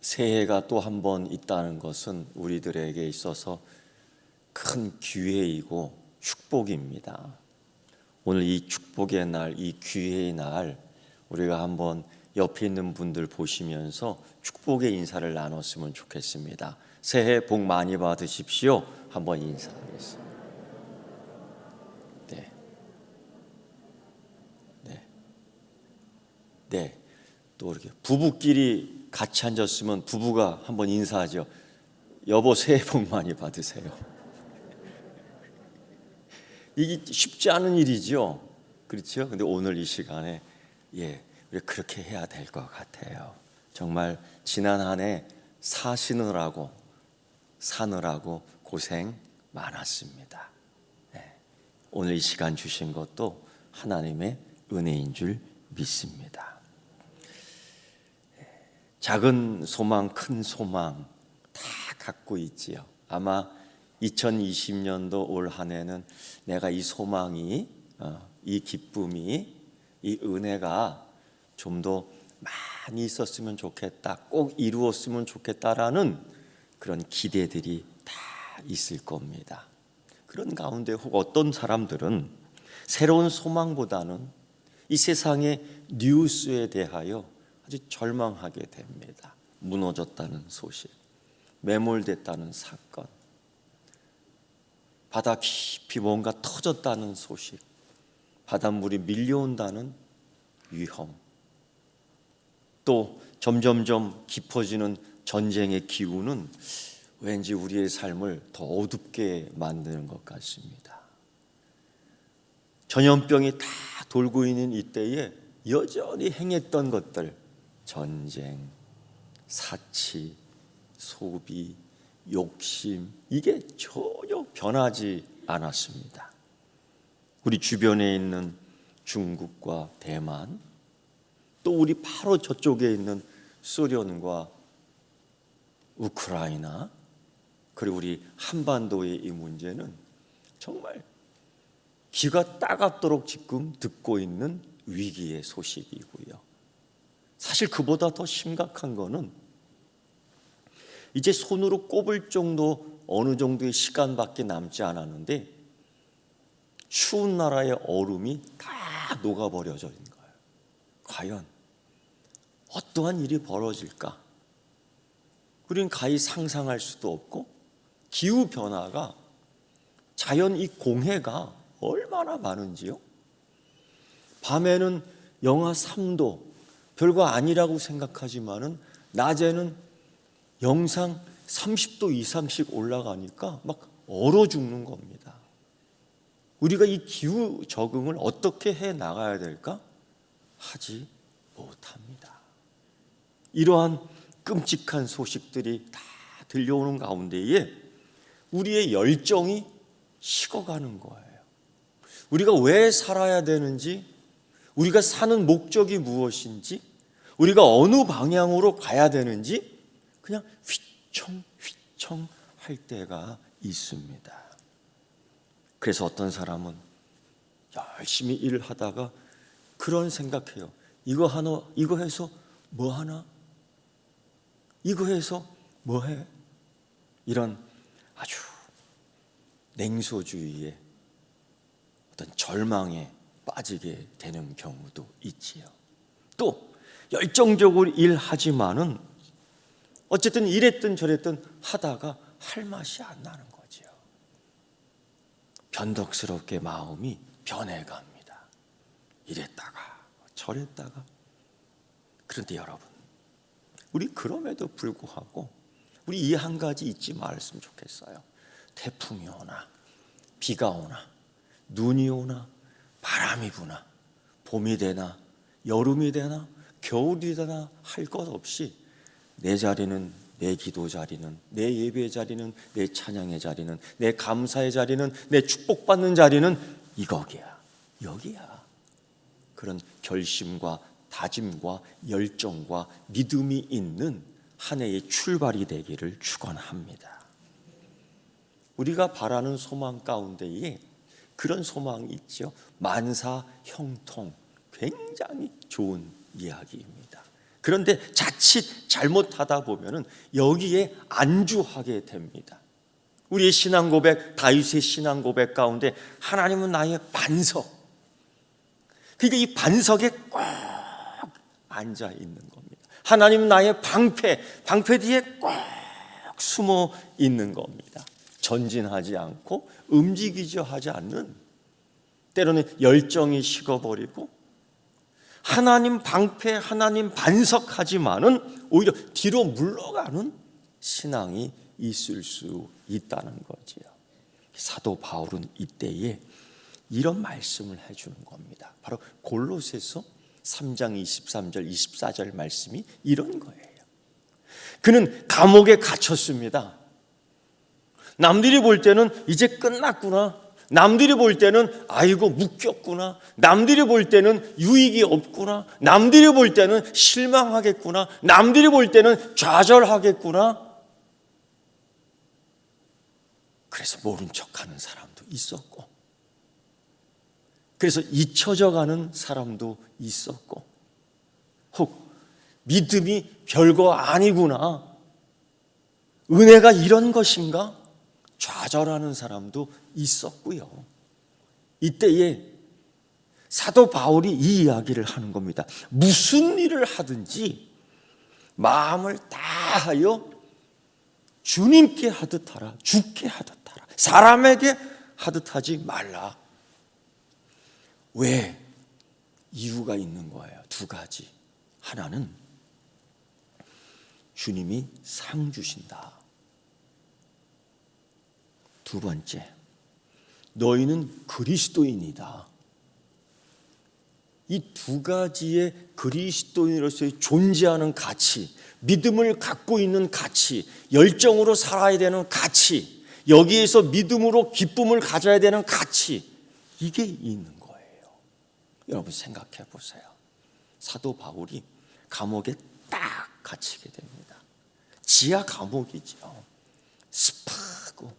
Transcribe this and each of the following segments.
새해가 또 한 번 있다는 것은 우리들에게 있어서 큰 기회이고 축복입니다. 오늘 이 축복의 날, 이 기회의 날, 우리가 한번 옆에 있는 분들 보시면서 축복의 인사를 나눴으면 좋겠습니다. 새해 복 많이 받으십시오. 한번 인사하겠습니다. 네. 네. 네. 또 이렇게 부부끼리 같이 앉았으면 부부가 한번 인사하죠. 여보, 새해 복 많이 받으세요. 이게 쉽지 않은 일이죠. 그렇죠? 근데 오늘 이 시간에 우리 그렇게 해야 될 것 같아요. 정말 지난 한 해 사느라고 고생 많았습니다. 오늘 이 시간 주신 것도 하나님의 은혜인 줄 믿습니다. 작은 소망, 큰 소망 다 갖고 있지요. 아마 2020년도 올 한 해는 내가 이 소망이, 이 기쁨이, 이 은혜가 좀 더 많이 있었으면 좋겠다, 꼭 이루었으면 좋겠다라는 그런 기대들이 다 있을 겁니다. 그런 가운데 혹 어떤 사람들은 새로운 소망보다는 이 세상의 뉴스에 대하여 아주 절망하게 됩니다. 무너졌다는 소식, 매몰됐다는 사건, 바다 깊이 뭔가 터졌다는 소식, 바닷물이 밀려온다는 위험, 또 점점점 깊어지는 전쟁의 기운은 왠지 우리의 삶을 더 어둡게 만드는 것 같습니다. 전염병이 다 돌고 있는 이때에 여전히 행했던 것들, 전쟁, 사치, 소비, 욕심, 이게 전혀 변하지 않았습니다. 우리 주변에 있는 중국과 대만, 또 우리 바로 저쪽에 있는 소련과 우크라이나, 그리고 우리 한반도의 이 문제는 정말 귀가 따갑도록 지금 듣고 있는 위기의 소식이고요. 사실 그보다 더 심각한 거는 이제 손으로 꼽을 정도 어느 정도의 시간밖에 남지 않았는데 추운 나라의 얼음이 다 녹아버려져 있는 거예요. 과연 어떠한 일이 벌어질까? 우리는 가히 상상할 수도 없고, 기후변화가, 자연 이 공해가 얼마나 많은지요. 밤에는 영하 3도 별거 아니라고 생각하지만은 낮에는 영상 30도 이상씩 올라가니까 막 얼어 죽는 겁니다. 우리가 이 기후 적응을 어떻게 해 나가야 될까? 하지 못합니다. 이러한 끔찍한 소식들이 다 들려오는 가운데에 우리의 열정이 식어가는 거예요. 우리가 왜 살아야 되는지, 우리가 사는 목적이 무엇인지, 우리가 어느 방향으로 가야 되는지 그냥 휘청휘청 할 때가 있습니다. 그래서 어떤 사람은 열심히 일을 하다가 그런 생각해요. 이거 해서 뭐 하나? 이거 해서 뭐 해? 이런 아주 냉소주의의 어떤 절망에 빠지게 되는 경우도 있지요. 또 열정적으로 일하지만은 어쨌든 이랬든 저랬든 하다가 할 맛이 안 나는 거죠. 변덕스럽게 마음이 변해갑니다. 이랬다가 저랬다가. 그런데 여러분, 우리 그럼에도 불구하고 우리 이 한 가지 잊지 말았으면 좋겠어요. 태풍이 오나 비가 오나 눈이 오나 바람이 부나 봄이 되나 여름이 되나 겨울이 되나 할 것 없이 내 자리는, 내 기도 자리는, 내 예배 자리는, 내 찬양의 자리는, 내 감사의 자리는, 내 축복받는 자리는 이거기야, 여기야. 그런 결심과 다짐과 열정과 믿음이 있는 한 해의 출발이 되기를 축원합니다. 우리가 바라는 소망 가운데에 그런 소망이 있죠. 만사 형통, 굉장히 좋은 이야기입니다. 그런데 자칫 잘못하다 보면은 여기에 안주하게 됩니다. 우리의 신앙 고백, 다윗의 신앙 고백 가운데 하나님은 나의 반석. 그러니까 이 반석에 꼭 앉아 있는 겁니다. 하나님은 나의 방패, 방패 뒤에 꼭 숨어 있는 겁니다. 전진하지 않고 움직이려 하지 않는, 때로는 열정이 식어버리고 하나님 방패, 하나님 반석하지만은 오히려 뒤로 물러가는 신앙이 있을 수 있다는 거지요. 사도 바울은 이때에 이런 말씀을 해주는 겁니다. 바로 골로새서 3장 23절 24절 말씀이 이런 거예요. 그는 감옥에 갇혔습니다. 남들이 볼 때는 이제 끝났구나, 남들이 볼 때는 아이고 묶였구나, 남들이 볼 때는 유익이 없구나, 남들이 볼 때는 실망하겠구나, 남들이 볼 때는 좌절하겠구나. 그래서 모른 척하는 사람도 있었고, 그래서 잊혀져 가는 사람도 있었고, 혹 믿음이 별거 아니구나, 은혜가 이런 것인가 좌절하는 사람도 있었고요. 이때에 사도 바울이 이 이야기를 하는 겁니다. 무슨 일을 하든지 마음을 다하여 주님께 하듯 하라, 주께 하듯 하라, 사람에게 하듯 하지 말라. 왜? 이유가 있는 거예요. 두 가지. 하나는 주님이 상 주신다. 두 번째, 너희는 그리스도인이다. 이 두 가지의 그리스도인으로서의 존재하는 가치, 믿음을 갖고 있는 가치, 열정으로 살아야 되는 가치, 여기에서 믿음으로 기쁨을 가져야 되는 가치, 이게 있는 거예요. 여러분 생각해 보세요. 사도 바울이 감옥에 딱 갇히게 됩니다. 지하 감옥이죠. 습하고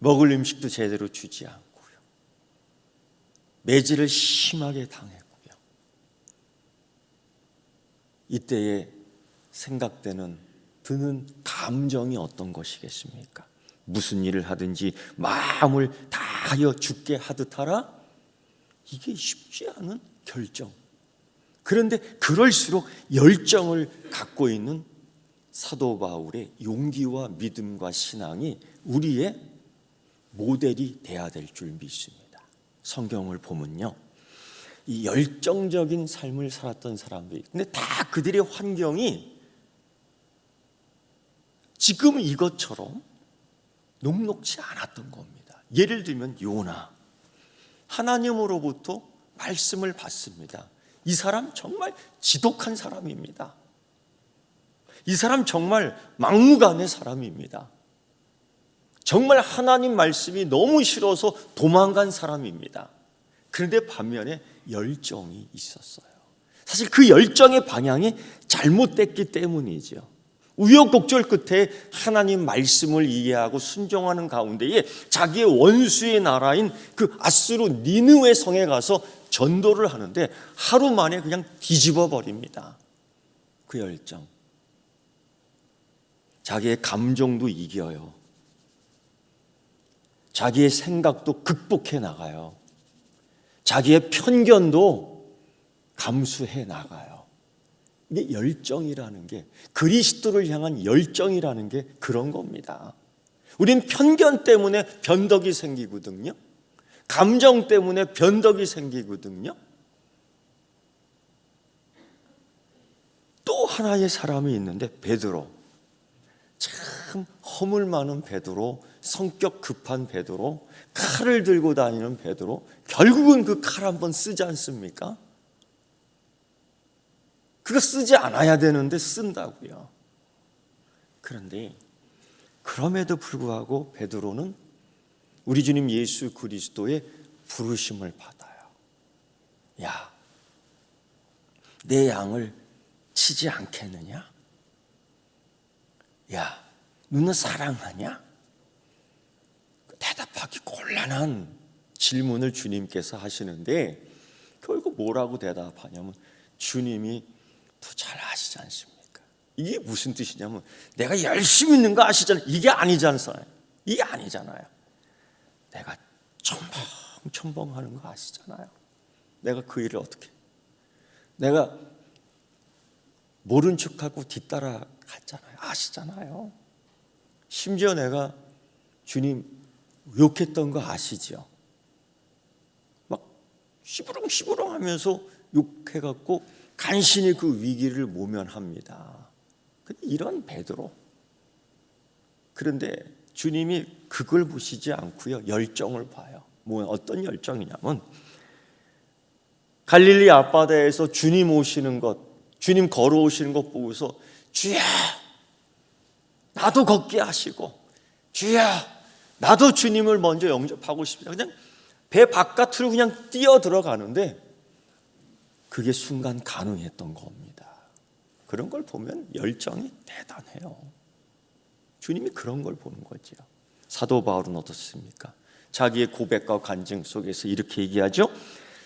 먹을 음식도 제대로 주지 않고요, 매질을 심하게 당했고요. 이때에 드는 감정이 어떤 것이겠습니까? 무슨 일을 하든지 마음을 다하여 주께 하듯 하라. 이게 쉽지 않은 결정. 그런데 그럴수록 열정을 갖고 있는 사도 바울의 용기와 믿음과 신앙이 우리의 모델이 돼야 될 줄 믿습니다. 성경을 보면요, 이 열정적인 삶을 살았던 사람들이, 근데 다 그들의 환경이 지금 이것처럼 녹록지 않았던 겁니다. 예를 들면 요나, 하나님으로부터 말씀을 받습니다. 이 사람 정말 지독한 사람입니다. 이 사람 정말 막무가내 사람입니다. 정말 하나님 말씀이 너무 싫어서 도망간 사람입니다. 그런데 반면에 열정이 있었어요. 사실 그 열정의 방향이 잘못됐기 때문이죠. 우여곡절 끝에 하나님 말씀을 이해하고 순종하는 가운데에 자기의 원수의 나라인 그 아수르 니느웨 성에 가서 전도를 하는데 하루 만에 그냥 뒤집어 버립니다. 그 열정. 자기의 감정도 이겨요. 자기의 생각도 극복해 나가요. 자기의 편견도 감수해 나가요. 이게 열정이라는 게, 그리스도를 향한 열정이라는 게 그런 겁니다. 우린 편견 때문에 변덕이 생기거든요. 감정 때문에 변덕이 생기거든요. 또 하나의 사람이 있는데 베드로, 참 허물 많은 베드로, 성격 급한 베드로, 칼을 들고 다니는 베드로, 결국은 그 칼 한번 쓰지 않습니까? 그거 쓰지 않아야 되는데 쓴다고요. 그런데 그럼에도 불구하고 베드로는 우리 주님 예수 그리스도의 부르심을 받아요. 야, 내 양을 치지 않겠느냐? 야, 너는 사랑하냐? 대답하기 곤란한 질문을 주님께서 하시는데 결국 뭐라고 대답하냐면, 주님이 잘 아시지 않습니까? 이게 무슨 뜻이냐면 내가 열심히 있는 거 아시잖아요. 이게 아니잖아요. 이게 아니잖아요. 내가 첨벙첨벙하는 거 아시잖아요. 내가 그 일을 어떻게, 내가 모른 척하고 뒤따라 갔잖아요. 아시잖아요. 심지어 내가 주님 욕했던 거 아시죠? 막 시부렁시부렁 하면서 욕해갖고 간신히 그 위기를 모면합니다. 이런 베드로. 그런데 주님이 그걸 보시지 않고요, 열정을 봐요. 어떤 열정이냐면 갈릴리 앞바다에서 주님 오시는 것, 주님 걸어오시는 것 보고서 주야 나도 걷게 하시고, 주야 나도 주님을 먼저 영접하고 싶다. 그냥 배 바깥으로 그냥 뛰어 들어가는데 그게 순간 가능했던 겁니다. 그런 걸 보면 열정이 대단해요. 주님이 그런 걸 보는 거죠. 사도 바울은 어떻습니까? 자기의 고백과 간증 속에서 이렇게 얘기하죠.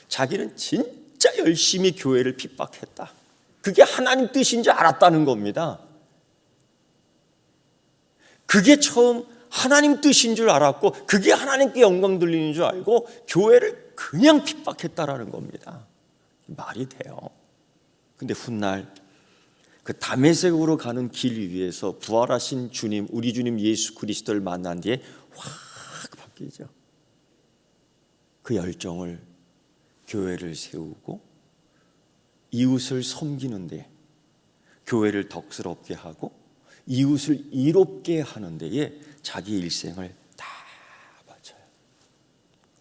자기는 진짜 열심히 교회를 핍박했다. 그게 하나님 뜻인 줄 알았다는 겁니다. 그게 처음 하나님 뜻인 줄 알았고 그게 하나님께 영광 돌리는 줄 알고 교회를 그냥 핍박했다라는 겁니다. 말이 돼요. 근데 훗날 그 다메섹으로 가는 길 위에서 부활하신 주님, 우리 주님 예수 그리스도를 만난 뒤에 확 바뀌죠. 그 열정을 교회를 세우고 이웃을 섬기는 데, 교회를 덕스럽게 하고 이웃을 이롭게 하는 데에 자기 일생을 다 바쳐요.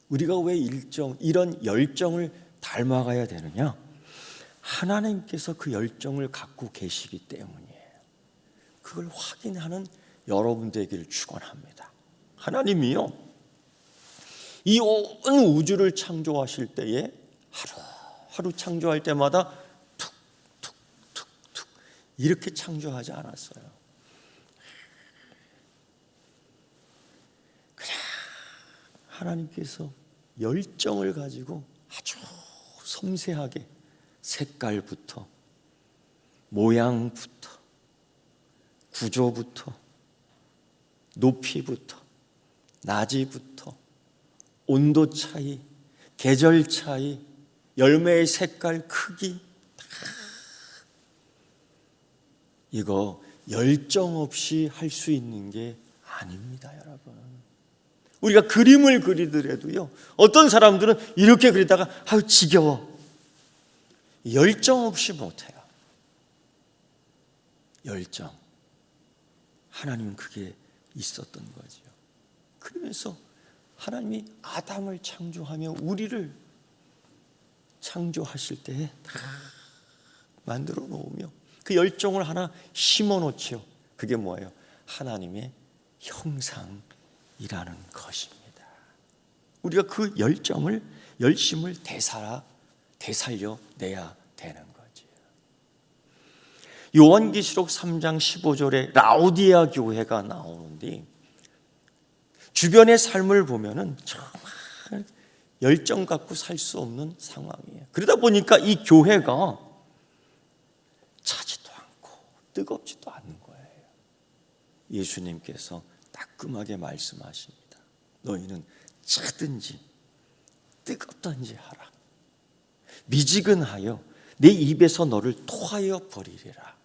우리가 왜 이런 열정을 닮아가야 되느냐? 하나님께서 그 열정을 갖고 계시기 때문이에요. 그걸 확인하는 여러분 되기를 축원합니다. 하나님이요, 이 온 우주를 창조하실 때에 하루 창조할 때마다 툭툭툭툭 이렇게 창조하지 않았어요. 그냥 하나님께서 열정을 가지고 아주 섬세하게 색깔부터 모양부터 구조부터 높이부터 낮이부터 온도 차이, 계절 차이, 열매의 색깔, 크기, 이거 열정 없이 할 수 있는 게 아닙니다, 여러분. 우리가 그림을 그리더라도요, 어떤 사람들은 이렇게 그리다가 아유 지겨워. 열정 없이 못해요. 열정. 하나님은 그게 있었던 거죠. 그러면서 하나님이 아담을 창조하며 우리를 창조하실 때에 다 만들어 놓으며 그 열정을 하나 심어 놓죠. 그게 뭐예요? 하나님의 형상이라는 것입니다. 우리가 그 열심을 되살려내야 되는 거죠. 요한계시록 3장 15절에 라오디아 교회가 나오는데 주변의 삶을 보면은 정말 열정 갖고 살 수 없는 상황이에요. 그러다 보니까 이 교회가 차지도 않고 뜨겁지도 않는 거예요. 예수님께서 따끔하게 말씀하십니다. 너희는 차든지 뜨겁든지 하라. 미지근하여 내 입에서 너를 토하여 버리리라.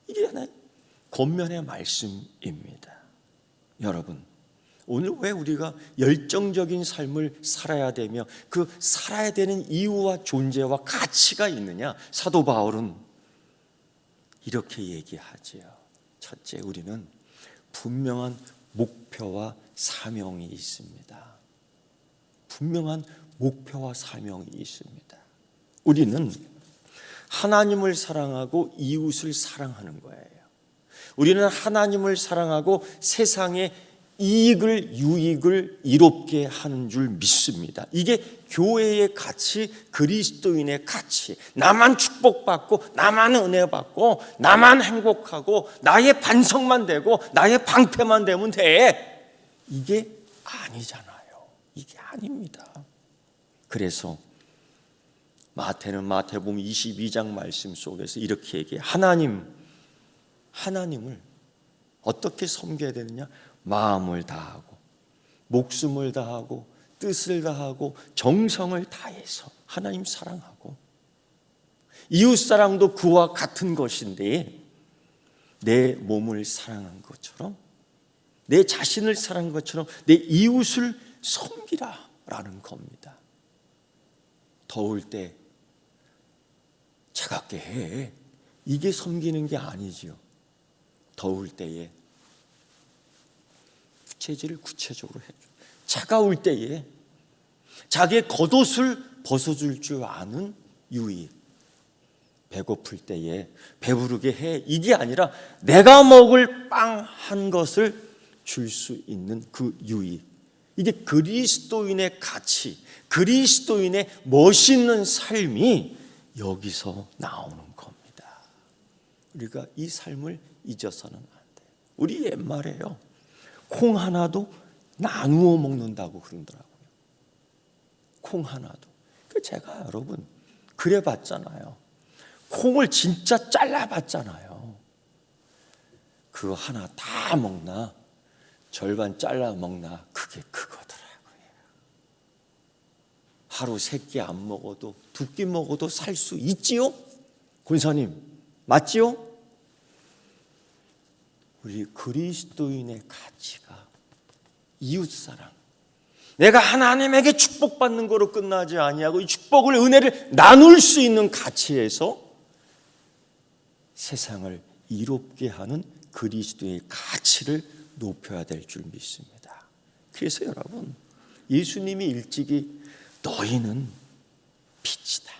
이게 하나의 권면의 말씀입니다. 여러분, 오늘 왜 우리가 열정적인 삶을 살아야 되며 그 살아야 되는 이유와 존재와 가치가 있느냐? 사도 바울은 이렇게 얘기하지요. 첫째, 우리는 분명한 목표와 사명이 있습니다. 분명한 목표와 사명이 있습니다. 우리는 하나님을 사랑하고 이웃을 사랑하는 거예요. 우리는 하나님을 사랑하고 세상의 유익을 이롭게 하는 줄 믿습니다. 이게 교회의 가치, 그리스도인의 가치. 나만 축복받고 나만 은혜 받고 나만 행복하고 나의 반성만 되고 나의 방패만 되면 돼. 이게 아니잖아요. 이게 아닙니다. 그래서 마태는 마태복음 22장 말씀 속에서 이렇게 얘기해. 하나님을 어떻게 섬겨야 되느냐? 마음을 다하고 목숨을 다하고 뜻을 다하고 정성을 다해서 하나님 사랑하고, 이웃사랑도 그와 같은 것인데 내 몸을 사랑한 것처럼, 내 자신을 사랑한 것처럼 내 이웃을 섬기라라는 겁니다. 더울 때 차갑게 해. 이게 섬기는 게 아니지요. 더울 때에 부채질을 구체적으로 해줘. 차가울 때에 자기의 겉옷을 벗어줄 줄 아는 유의. 배고플 때에 배부르게 해. 이게 아니라 내가 먹을 빵 한 것을 줄 수 있는 그 유의. 이게 그리스도인의 가치, 그리스도인의 멋있는 삶이 여기서 나오는 겁니다. 우리가 이 삶을 잊어서는 안 돼요. 우리 옛말에요, 콩 하나도 나누어 먹는다고 그러더라고요. 콩 하나도. 제가 여러분 그래 봤잖아요. 콩을 진짜 잘라봤잖아요. 그거 하나 다 먹나 절반 잘라 먹나 그게 그거더라고요. 하루 3끼 안 먹어도 2끼 먹어도 살 수 있지요? 권사님 맞지요? 우리 그리스도인의 가치가 이웃사랑, 내가 하나님에게 축복받는 거로 끝나지 아니하고 이 축복을, 은혜를 나눌 수 있는 가치에서 세상을 이롭게 하는 그리스도의 가치를 높여야 될 줄 믿습니다. 그래서 여러분, 예수님이 일찍이 너희는 빛이다,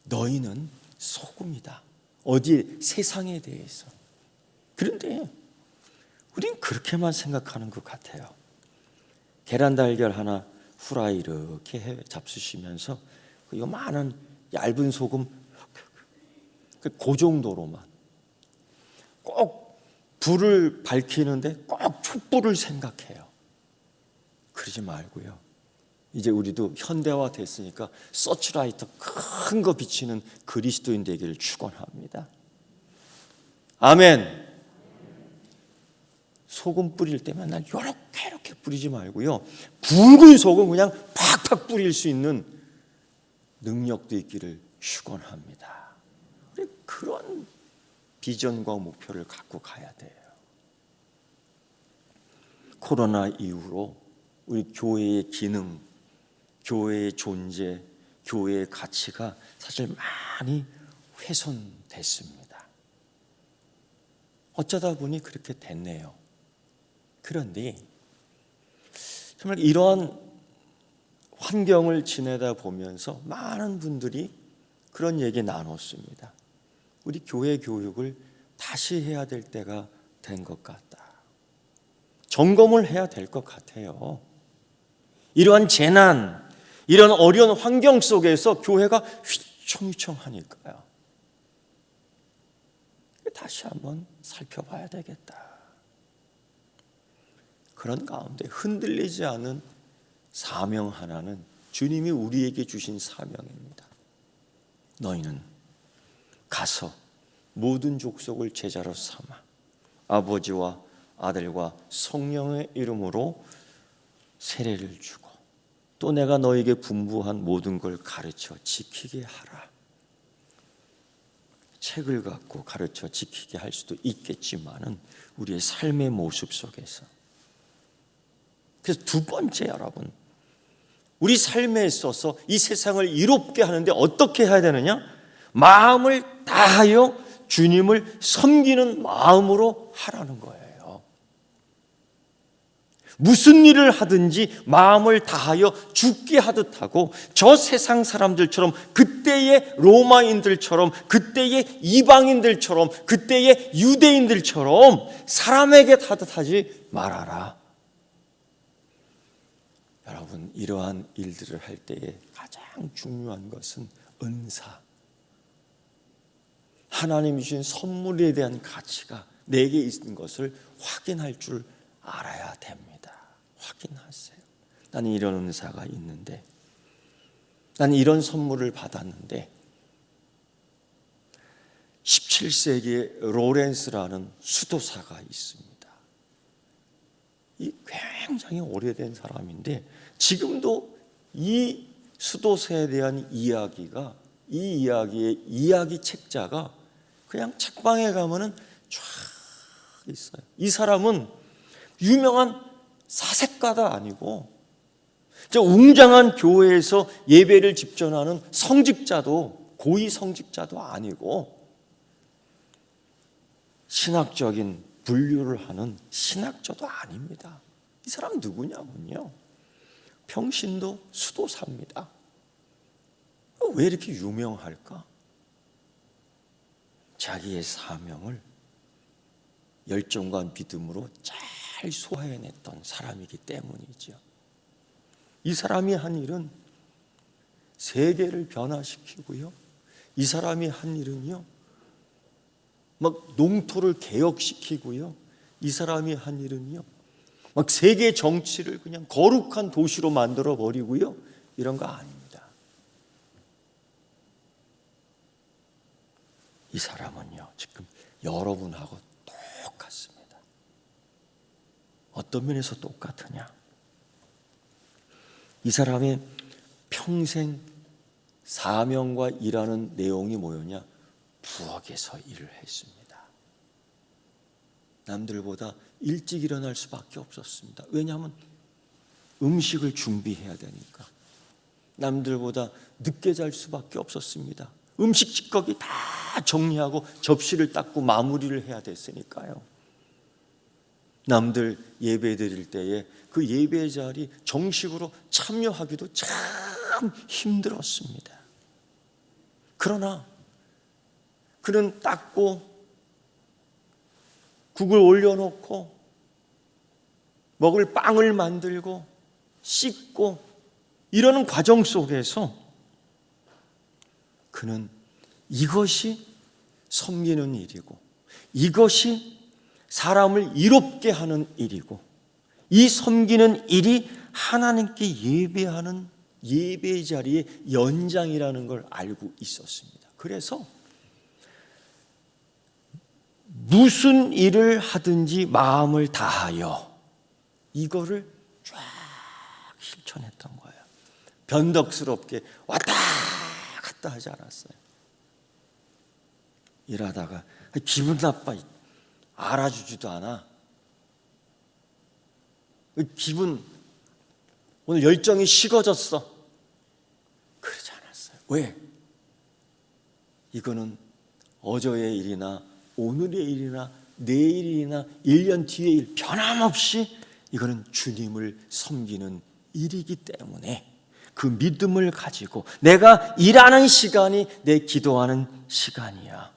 너희는 소금이다. 어디에? 세상에 대해서. 그런데 우린 그렇게만 생각하는 것 같아요. 계란 달걀 하나 후라이 이렇게 잡수시면서 이거 많은 얇은 소금 그 정도로만, 꼭 불을 밝히는데 꼭 촛불을 생각해요. 그러지 말고요. 이제 우리도 현대화 됐으니까 서치라이트 큰 거 비치는 그리스도인 되기를 축원합니다. 아멘. 소금 뿌릴 때 맨날 이렇게 뿌리지 말고요, 붉은 소금 그냥 팍팍 뿌릴 수 있는 능력도 있기를 축원합니다. 그런 비전과 목표를 갖고 가야 돼요. 코로나 이후로 우리 교회의 기능, 교회의 존재, 교회의 가치가 사실 많이 훼손됐습니다. 어쩌다 보니 그렇게 됐네요. 그런데 정말 이러한 환경을 지내다 보면서 많은 분들이 그런 얘기 나눴습니다. 우리 교회 교육을 다시 해야 될 때가 된 것 같다. 점검을 해야 될 것 같아요. 이러한 재난, 이런 어려운 환경 속에서 교회가 휘청휘청하니까요. 다시 한번 살펴봐야 되겠다. 그런 가운데 흔들리지 않은 사명 하나는 주님이 우리에게 주신 사명입니다. 너희는 가서 모든 족속을 제자로 삼아 아버지와 아들과 성령의 이름으로 세례를 주고 또 내가 너에게 분부한 모든 걸 가르쳐 지키게 하라. 책을 갖고 가르쳐 지키게 할 수도 있겠지만은 우리의 삶의 모습 속에서. 그래서 두 번째, 여러분, 우리 삶에 있어서 이 세상을 이롭게 하는데 어떻게 해야 되느냐? 마음을 다하여 주님을 섬기는 마음으로 하라는 거예요. 무슨 일을 하든지 마음을 다하여 죽게 하듯 하고, 저 세상 사람들처럼, 그때의 로마인들처럼, 그때의 이방인들처럼, 그때의 유대인들처럼 사람에게 하듯 하지 말아라. 여러분, 이러한 일들을 할 때에 가장 중요한 것은 은사, 하나님이 주신 선물에 대한 가치가 내게 있는 것을 확인할 줄 알아야 됩니다. 확인하세요. 나는 이런 은사가 있는데, 나는 이런 선물을 받았는데 17세기에 로렌스라는 수도사가 있습니다. 이 굉장히 오래된 사람인데 지금도 이 수도사에 대한 이야기가, 이 이야기의 이야기 책자가 그냥 책방에 가면은 쫙 있어요. 이 사람은 유명한 사색가도 아니고 웅장한 교회에서 예배를 집전하는 성직자도, 고위 성직자도 아니고 신학적인 분류를 하는 신학자도 아닙니다. 이 사람 누구냐면요, 평신도 수도사입니다. 왜 이렇게 유명할까? 자기의 사명을 열정과 믿음으로 잘 소화해냈던 사람이기 때문이죠. 이 사람이 한 일은 세계를 변화시키고요, 이 사람이 한 일은요, 막 농토를 개혁시키고요, 이 사람이 한 일은요, 막 세계 정치를 그냥 거룩한 도시로 만들어 버리고요, 이런 거 아닙니다. 이 사람은요, 지금 여러분하고 똑같습니다. 어떤 면에서 똑같으냐? 이 사람의 평생 사명과 일하는 내용이 뭐였냐? 부엌에서 일을 했습니다. 남들보다 일찍 일어날 수밖에 없었습니다. 왜냐하면 음식을 준비해야 되니까. 남들보다 늦게 잘 수밖에 없었습니다. 음식 찌꺼기 다 정리하고 접시를 닦고 마무리를 해야 됐으니까요. 남들 예배 드릴 때에 그 예배 자리 정식으로 참여하기도 참 힘들었습니다. 그러나 그는 닦고 국을 올려놓고 먹을 빵을 만들고 씻고 이러는 과정 속에서 그는 이것이 섬기는 일이고, 이것이 사람을 이롭게 하는 일이고, 이 섬기는 일이 하나님께 예배하는 예배의 자리의 연장이라는 걸 알고 있었습니다. 그래서 무슨 일을 하든지 마음을 다하여 이거를 쫙 실천했던 거예요. 변덕스럽게 왔다 갔다 하지 않았어요. 일하다가 기분 나빠, 알아주지도 않아, 기분 오늘 열정이 식어졌어, 그러지 않았어요. 왜? 이거는 어제의 일이나 오늘의 일이나 내일이나 1년 뒤의 일 변함없이 이거는 주님을 섬기는 일이기 때문에 그 믿음을 가지고 내가 일하는 시간이 내 기도하는 시간이야,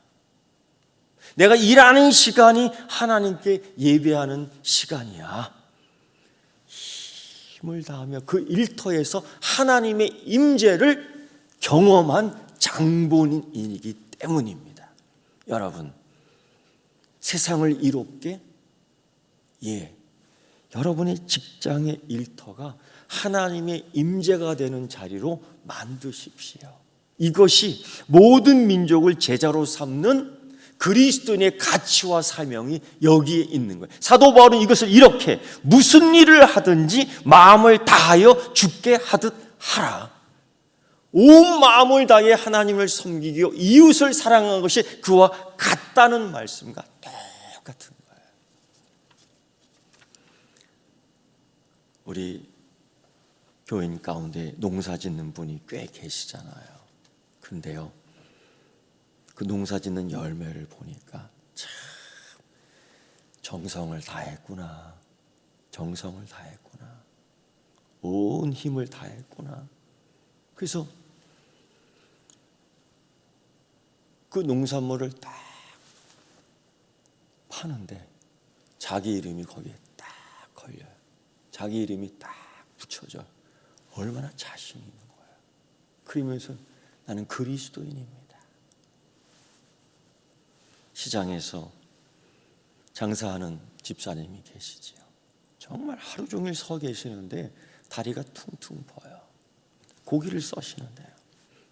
내가 일하는 시간이 하나님께 예배하는 시간이야, 힘을 다하며 그 일터에서 하나님의 임재를 경험한 장본인이기 때문입니다. 여러분, 세상을 이롭게, 여러분의 직장의 일터가 하나님의 임재가 되는 자리로 만드십시오. 이것이 모든 민족을 제자로 삼는 그리스도인의 가치와 사명이 여기에 있는 거예요. 사도 바울은 이것을 이렇게, 무슨 일을 하든지 마음을 다하여 주께 하듯 하라. 온 마음을 다해 하나님을 섬기고 이웃을 사랑하는 것이 그와 같다는 말씀과 똑같은 거예요. 우리 교인 가운데 농사 짓는 분이 꽤 계시잖아요. 근데요, 그 농사 짓는 열매를 보니까 참 정성을 다했구나, 정성을 다했구나, 온 힘을 다했구나. 그래서 그 농산물을 딱 파는데 자기 이름이 거기에 딱 걸려요. 자기 이름이 딱 붙여져. 얼마나 자신 있는 거예요. 그러면서 나는 그리스도인입니다. 시장에서 장사하는 집사님이 계시지요. 정말 하루 종일 서 계시는데 다리가 퉁퉁 버요. 고기를 써시는데요.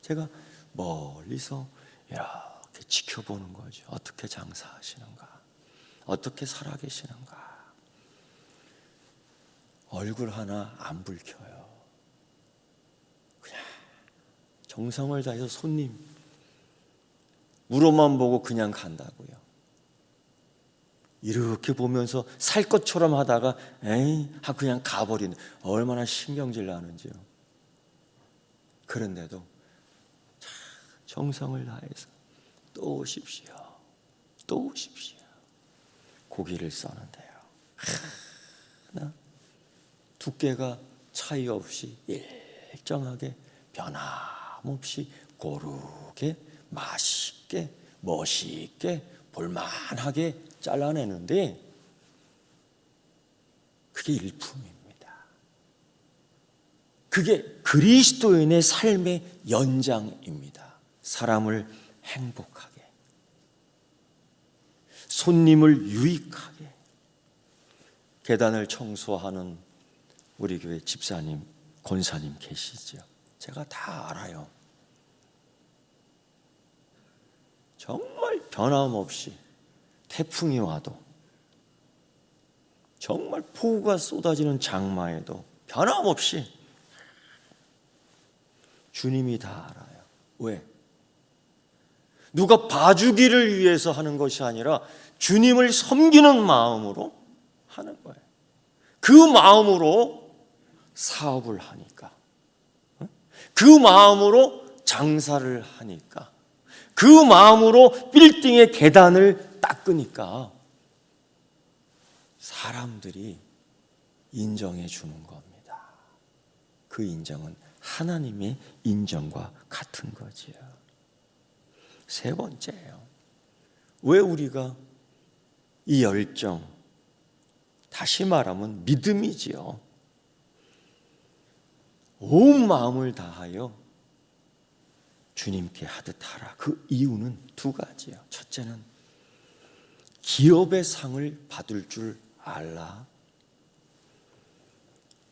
제가 멀리서 이렇게 이렇게 지켜보는 거죠. 어떻게 장사하시는가, 어떻게 살아계시는가. 얼굴 하나 안 붉혀요. 그냥 정성을 다해서 손님 물어만 보고 그냥 간다고요. 이렇게 보면서 살 것처럼 하다가 에이 하고 그냥 가버리는, 얼마나 신경질 나는지요. 그런데도 정성을 다해서 또 오십시오, 또 오십시오. 고기를 써는데요, 하나 두께가 차이 없이 일정하게 변함없이 고르게 맛있게 멋있게 볼만하게 잘라내는데, 그게 일품입니다. 그게 그리스도인의 삶의 연장입니다. 사람을 행복하게, 손님을 유익하게. 계단을 청소하는 우리 교회 집사님, 권사님 계시죠? 제가 다 알아요. 정말 변함없이 태풍이 와도, 정말 폭우가 쏟아지는 장마에도 변함없이 주님이 다 알아요. 왜? 누가 봐주기를 위해서 하는 것이 아니라 주님을 섬기는 마음으로 하는 거예요. 그 마음으로 사업을 하니까, 그 마음으로 장사를 하니까, 그 마음으로 빌딩의 계단을 닦으니까 사람들이 인정해 주는 겁니다. 그 인정은 하나님의 인정과 같은 거지요. 세 번째예요. 왜 우리가 이 열정, 다시 말하면 믿음이지요. 온 마음을 다하여 주님께 하듯 하라. 그 이유는 두 가지예요. 첫째는 기업의 상을 받을 줄 알라.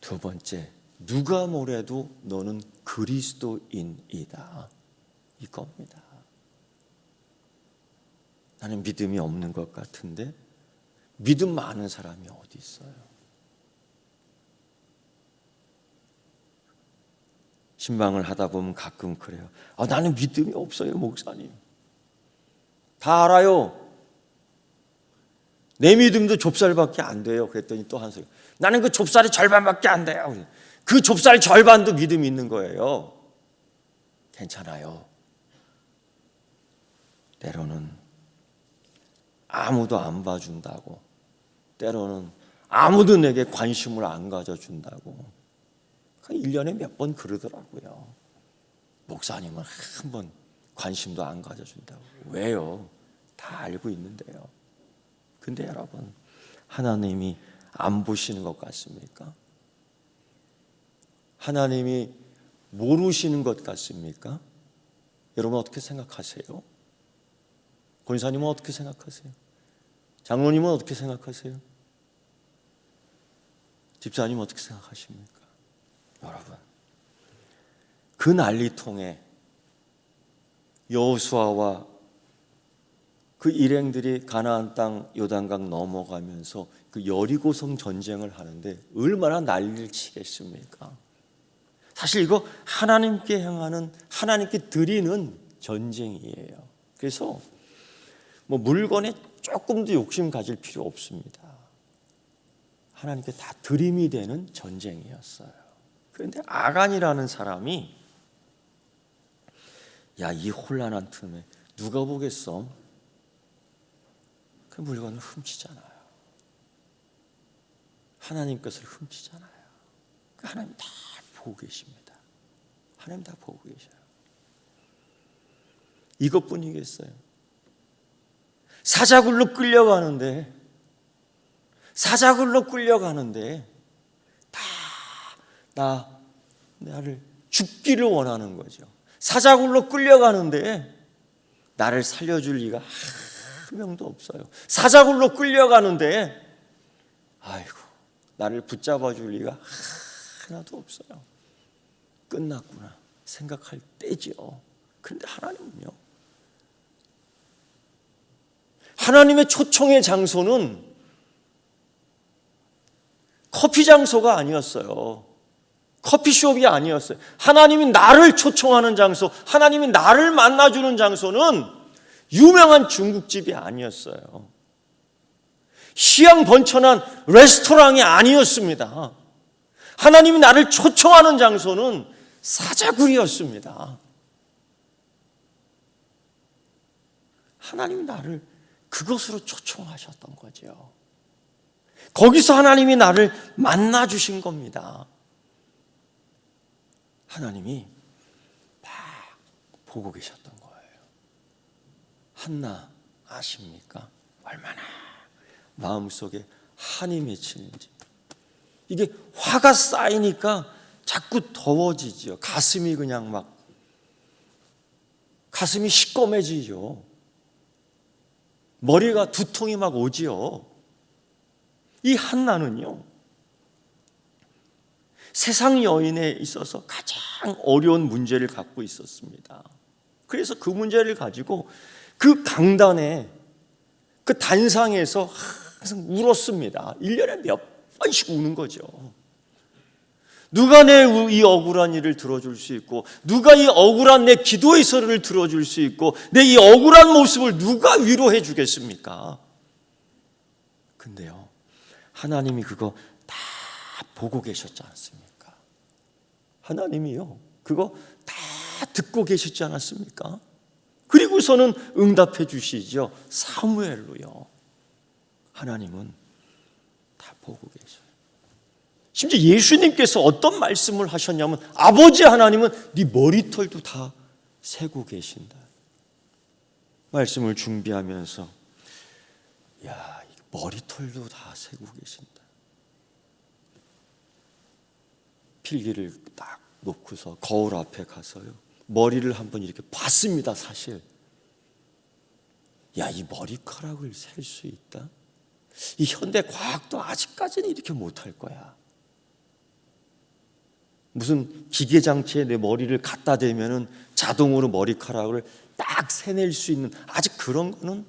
두 번째, 누가 뭐래도 너는 그리스도인이다. 이겁니다. 나는 믿음이 없는 것 같은데 믿음 많은 사람이 어디 있어요? 신방을 하다 보면 가끔 그래요. 나는 믿음이 없어요, 목사님. 다 알아요. 내 믿음도 좁쌀밖에 안 돼요. 그랬더니 또 한 소리. 나는 그 좁쌀이 절반밖에 안 돼요. 그 좁쌀 절반도 믿음이 있는 거예요. 괜찮아요. 때로는 아무도 안 봐준다고, 때로는 아무도 내게 관심을 안 가져준다고 1년에 몇 번 그러더라고요. 목사님은 한 번 관심도 안 가져준다고. 왜요? 다 알고 있는데요. 근데 여러분, 하나님이 안 보시는 것 같습니까? 하나님이 모르시는 것 같습니까? 여러분 어떻게 생각하세요? 권사님은 어떻게 생각하세요? 장로님은 어떻게 생각하세요? 집사님은 어떻게 생각하십니까? 여러분, 그 난리통에 여호수아와 그 일행들이 가나안 땅 요단강 넘어가면서 그 여리고성 전쟁을 하는데 얼마나 난리를 치겠습니까? 사실 이거 하나님께 향하는, 하나님께 드리는 전쟁이에요. 그래서 뭐 물건에 조금도 욕심 가질 필요 없습니다. 하나님께 다 드림이 되는 전쟁이었어요. 그런데 아간이라는 사람이, 야, 이 혼란한 틈에 누가 보겠어? 그 물건을 훔치잖아요. 하나님 것을 훔치잖아요. 하나님 다 보고 계십니다. 하나님 다 보고 계셔요. 이것뿐이겠어요? 사자굴로 끌려가는데 다 나를 죽기를 원하는 거죠. 사자굴로 끌려가는데 나를 살려줄 리가 한 명도 없어요. 사자굴로 끌려가는데 아이고 나를 붙잡아줄 리가 하나도 없어요. 끝났구나 생각할 때죠. 그런데 하나님은요, 하나님의 초청의 장소는 커피 장소가 아니었어요. 커피숍이 아니었어요. 하나님이 나를 초청하는 장소, 하나님이 나를 만나주는 장소는 유명한 중국집이 아니었어요. 희양번천한 레스토랑이 아니었습니다. 하나님이 나를 초청하는 장소는 사자굴이었습니다. 하나님이 나를 그것으로 초청하셨던 거죠. 거기서 하나님이 나를 만나주신 겁니다. 하나님이 막 보고 계셨던 거예요. 한나 아십니까? 얼마나 마음속에 한이 맺히는지. 이게 화가 쌓이니까 자꾸 더워지죠. 가슴이 그냥 막 가슴이 시꺼매지죠. 머리가 두통이 막 오지요. 이 한나는요, 세상 여인에 있어서 가장 어려운 문제를 갖고 있었습니다. 그래서 그 문제를 가지고 그 강단에, 그 단상에서 항상 울었습니다. 1년에 몇 번씩 우는 거죠. 누가 내 이 억울한 일을 들어줄 수 있고, 누가 이 억울한 내 기도의 소리를 들어줄 수 있고, 내 이 억울한 모습을 누가 위로해 주겠습니까? 근데요, 하나님이 그거 다 보고 계셨지 않습니까? 하나님이요, 그거 다 듣고 계셨지 않았습니까? 그리고서는 응답해 주시죠. 사무엘로요. 하나님은 다 보고 계셔요. 심지어 예수님께서 어떤 말씀을 하셨냐면, 아버지 하나님은 네 머리털도 다 세고 계신다. 말씀을 준비하면서, 야, 머리털도 다 세고 계신다. 필기를 딱 놓고서 거울 앞에 가서요, 머리를 한번 이렇게 봤습니다. 사실, 야, 이 머리카락을 셀 수 있다? 이 현대 과학도 아직까지는 이렇게 못할 거야. 무슨 기계 장치에 내 머리를 갖다 대면은 자동으로 머리카락을 딱 세낼 수 있는, 아직 그런 거는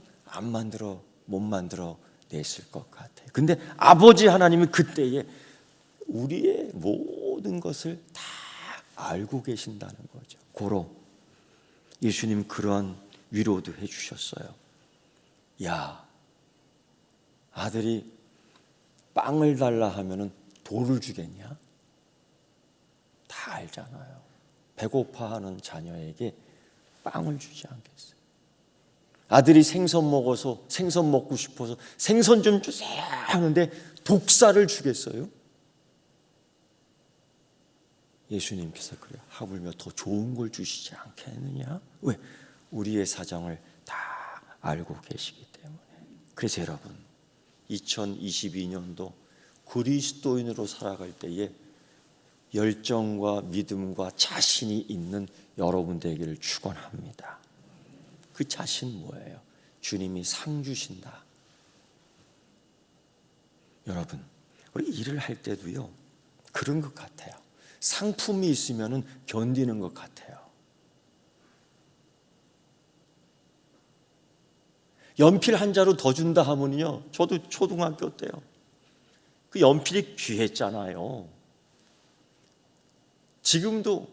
못 만들어 냈을 것 같아요. 근데 아버지 하나님은 그때에 우리의 모든 것을 다 알고 계신다는 거죠. 고로 예수님 그러한 위로도 해주셨어요. 야, 아들이 빵을 달라 하면은 돌을 주겠냐? 다 알잖아요. 배고파하는 자녀에게 빵을 주지 않겠어요. 아들이 생선 먹고 싶어서 생선 좀 주세요 하는데 독사를 주겠어요? 예수님께서 그래요, 하물며 더 좋은 걸 주시지 않겠느냐? 왜? 우리의 사정을 다 알고 계시기 때문에. 그래서 여러분, 2022년도 그리스도인으로 살아갈 때에 열정과 믿음과 자신이 있는 여러분 되기를 축원합니다. 그 자신 뭐예요? 주님이 상 주신다. 여러분, 우리 일을 할 때도요, 그런 것 같아요. 상품이 있으면 견디는 것 같아요. 연필 한 자루 더 준다 하면요, 저도 초등학교 때요, 그 연필이 귀했잖아요. 지금도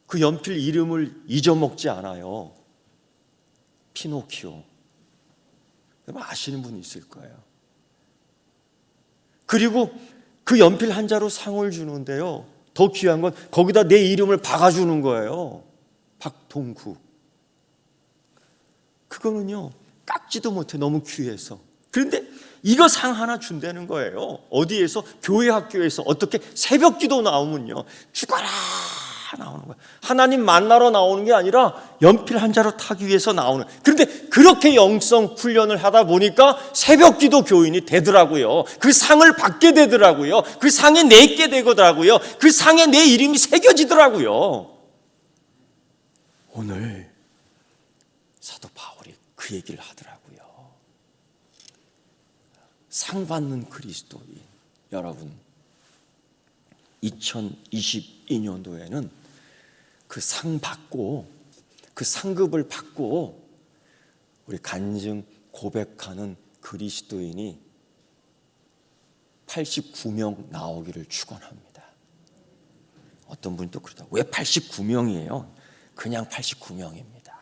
그 연필 이름을 잊어먹지 않아요. 피노키오. 아시는 분 있을 거예요. 그리고 그 연필 한 자루 상을 주는데요, 더 귀한 건 거기다 내 이름을 박아주는 거예요. 박동국. 그거는요, 깎지도 못해, 너무 귀해서. 그런데 이거 상 하나 준다는 거예요. 어디에서? 교회 학교에서. 어떻게? 새벽 기도 나오면요, 죽어라 나오는 거예요. 하나님 만나러 나오는 게 아니라 연필 한 자루 타기 위해서 나오는. 그런데 그렇게 영성 훈련을 하다 보니까 새벽 기도 교인이 되더라고요. 그 상을 받게 되더라고요. 그 상에 내게 되더라고요. 그 상에 내 이름이 새겨지더라고요. 오늘 사도 바울이 그 얘기를 하더라고요. 상 받는 그리스도인 여러분, 2022년도에는 그 상 받고, 그 상급을 받고 우리 간증 고백하는 그리스도인이 89명 나오기를 축원합니다. 어떤 분이 또 그러다. 왜 89명이에요? 그냥 89명입니다.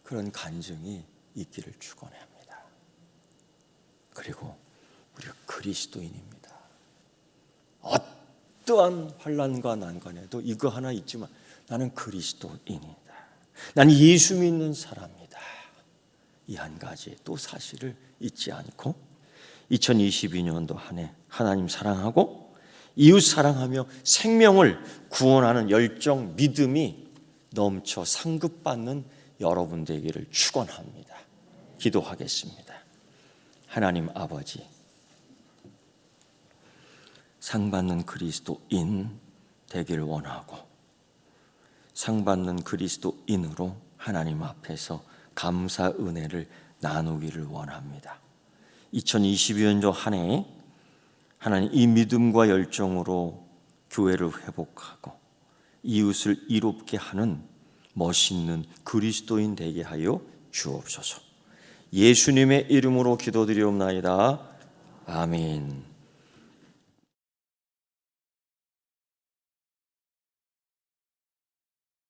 그런 간증이 있기를 축원합니다. 그리고 우리가 그리스도인입니다. 어떠한 환난과 난관에도 이거 하나 있지만 나는 그리스도인이다. 나는 예수 믿는 사람이다. 이 한 가지 또 사실을 잊지 않고 2022년도 한 해 하나님 사랑하고 이웃 사랑하며 생명을 구원하는 열정, 믿음이 넘쳐 상급받는 여러분 되기를 축원합니다. 기도하겠습니다. 하나님 아버지, 상받는 그리스도인 되기를 원하고 상받는 그리스도인으로 하나님 앞에서 감사 은혜를 나누기를 원합니다. 2022년도 한 해 하나님 이 믿음과 열정으로 교회를 회복하고 이웃을 이롭게 하는 멋있는 그리스도인 되게 하여 주옵소서. 예수님의 이름으로 기도드리옵나이다. 아멘.